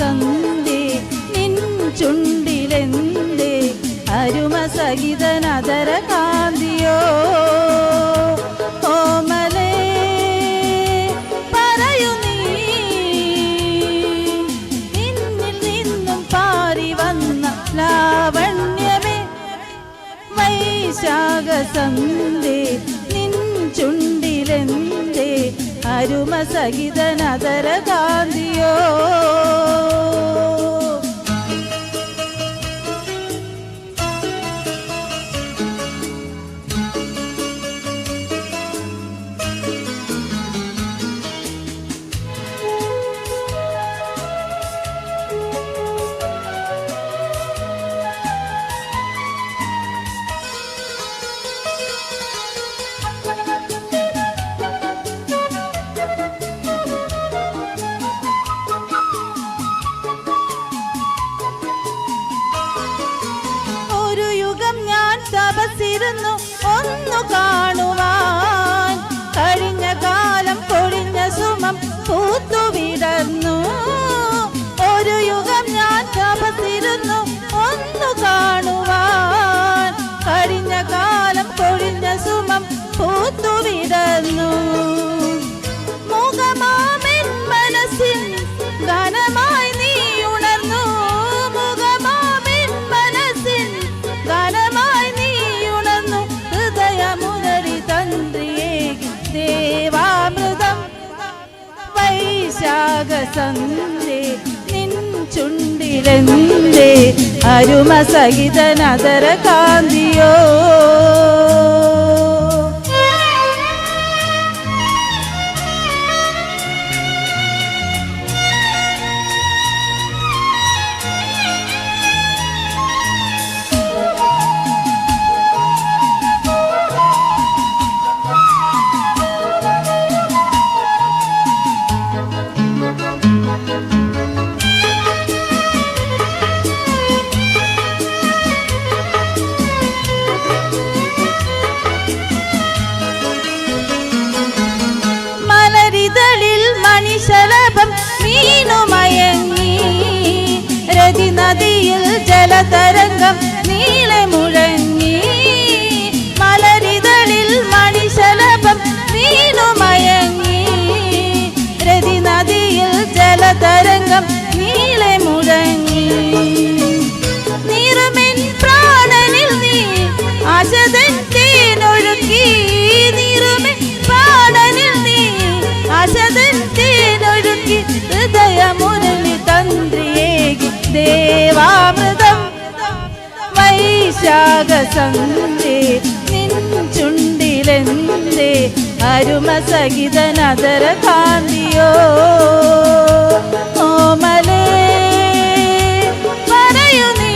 സന്ധ്യേ നിൻ ചുണ്ടിലെന്തേ അരുമ സഹിതനതര കാന്തിയോ ഓമലേ പറയൂ നീ നിന്നിൽ നിന്നും പാറി വന്ന ലാവണ്യമേ വൈശാഖ സന്ധ്യേ നിൻ ചുണ്ടിലെന്തേ അരുമ സഹിതനതര കാന്തിയോ തപസ്സിരുന്നു ഒന്നു കാണുവാൻ കഴിഞ്ഞ കാലം പൊഴിഞ്ഞ സുമം പൂത്തുവിടർന്നു ഒരു യുഗം ഞാൻ തപസ്സിരുന്നു ഒന്നു കാണുവാൻ കഴിഞ്ഞ കാലം പൊഴിഞ്ഞ സുമം പൂത്തുവിടർന്നു മുഖമാമിൻ മനസ്സിൽ ഗാനമായി നീ ഉണർന്നു മുഖമാമിൻ മനസ്സിൽ ഗാനമായി നീ ഉണർന്നു ഹൃദയമുരളി തന്ത്രിയേകി ദേവാമൃതം വൈശാഖ സന്ധ്യേ നിൻ ചുണ്ടിലെന്തേ അരുമ സഹിതനതര കാന്തിയോ മണിശലഭം മീനുമയങ്ങി രതി നദിയിൽ ജലതരംഗം നീളെ മുഴങ്ങി മലരിതളിൽ മണിശലഭം മീനുമയങ്ങി രതി നദിയിൽ ജലതരംഗം നീളെ മുഴങ്ങി നീറുമെൻ പ്രാണനിൽ നീ ആശതൻ തേനൊഴുക്കി നീറുമെൻ പ്രാണനിൽ നീ ആശതൻ തേനൊഴുക്കി ഹൃദയമുരളി തന്ത്രിയേകി ദേവാമൃതം വൈശാഖ സന്ധ്യേ നിൻ ചുണ്ടിലെന്തേ അരുമ സഹിതനതര കാന്തിയോ ഓമലേ പറയൂ നീ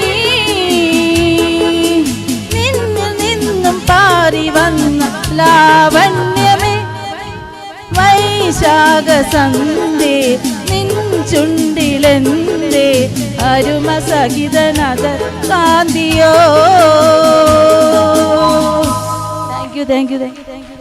നിന്നിൽ നിന്നും പാറി വന്ന ലാവണ്യമേ വൈശാഖ സന്ധ്യേ നിൻ ചുണ്ടിലെന്തേ അരുമ സഹിതനതര കാന്തിയോ താങ്ക് യു